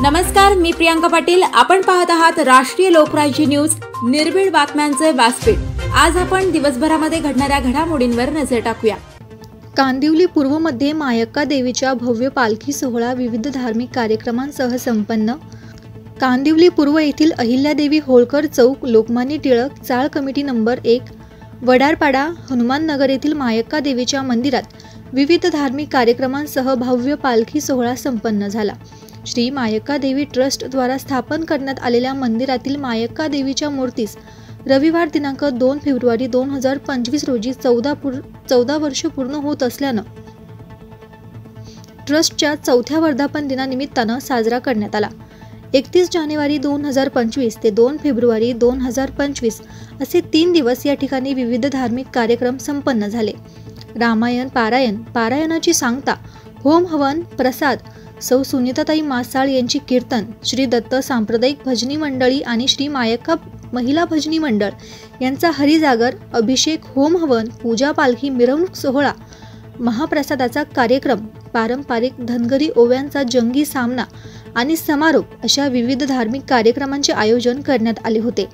नमस्कार, मी प्रियांका पाटील। आपण पाहत आहात राष्ट्रीय लोकराज्य न्यूज, निर्भीड बातम्यांचे व्यासपीठ। आज आपण दिवसभरामध्ये घडणाऱ्या घडामोडींवर नजर टाकूया। कांदिवली पूर्व मध्ये मायक्का देवीच्या भव्य पालखी सोहळा विविध धार्मिक कार्यक्रमांसह संपन्न। कांदिवली पूर्व येथील अहिल्यादेवी होळकर चौक, लोकमान्य टिळक चाळ कमिटी नंबर 1, वडारपाडा, हनुमान नगर येथील मायक्का देवीच्या मंदिरात विविध धार्मिक कार्यक्रमांसह भव्य पालखी सोहळा संपन्न झाला। श्री मायक्का देवी ट्रस्ट द्वारा स्थापन करण्यात आलेल्या मंदिरातील मायक्का देवीच्या मूर्तीस रविवार दिनांक 2 फेब्रुवारी 2025 रोजी 14 वर्ष पूर्ण होत असल्यानं ट्रस्टच्या 4थ्या वर्धापन दिनानिमित्तानं साजरा करण्यात आला। 31 जानेवारी 2025 ते 2 फेब्रुवारी 2025 असे 3 दिवस या ठिकाणी विविध धार्मिक कार्यक्रम संपन्न झाले। रामायण पारायण, पारायणाची सांगता, होम हवन, प्रसाद, सौ सुनीताताई मासाळ यांची कीर्तन, श्री दत्त सांप्रदायिक भजनी मंडळी आणि श्री मायक्का महिला भजनी मंडळ यांचा हरिजागर, अभिषेक, होम हवन, पूजा, पालखी मिरवणूक सोहळा, महाप्रसादाचा कार्यक्रम, पारंपरिक धनगरी ओव्यांचा जंगी सामना आणि समारोप अशा विविध धार्मिक कार्यक्रमांचे आयोजन करण्यात आले होते।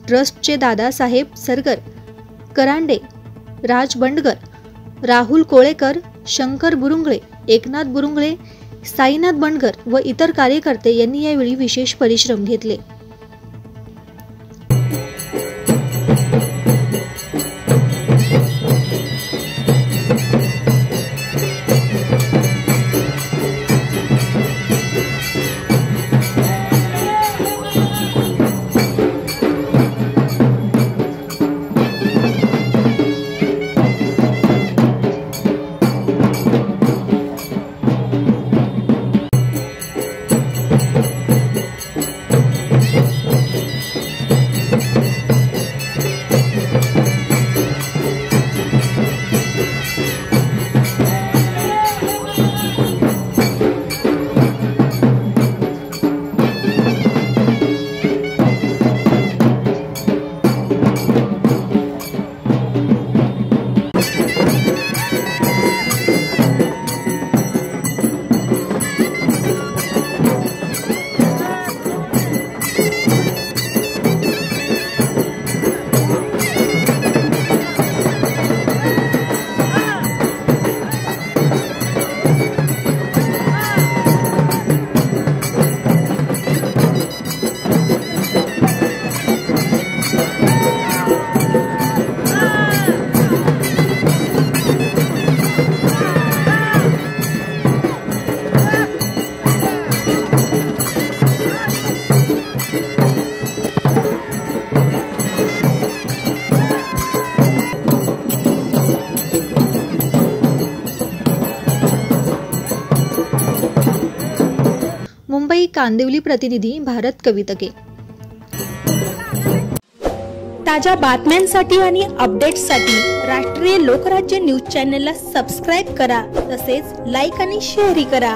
ट्रस्टचे दादासाहेब सरगर, करांडे, राज बंडगर, राहुल कोळेकर, शंकर बुरुंगळे, एकनाथ बुरुंगळे, साईनाथ बंडगर व इतर कार्यकर्ते यांनी यावेळी विशेष परिश्रम घेतले। मुंबई कांदिवली प्रतिनिधी भारत कवितके। ताज्या बातम्यांसाठी आणि अपडेट्ससाठी राष्ट्रीय लोकराज्य न्यूज चॅनलला सबस्क्राइब करा, तसेच लाईक आणि शेअर करा।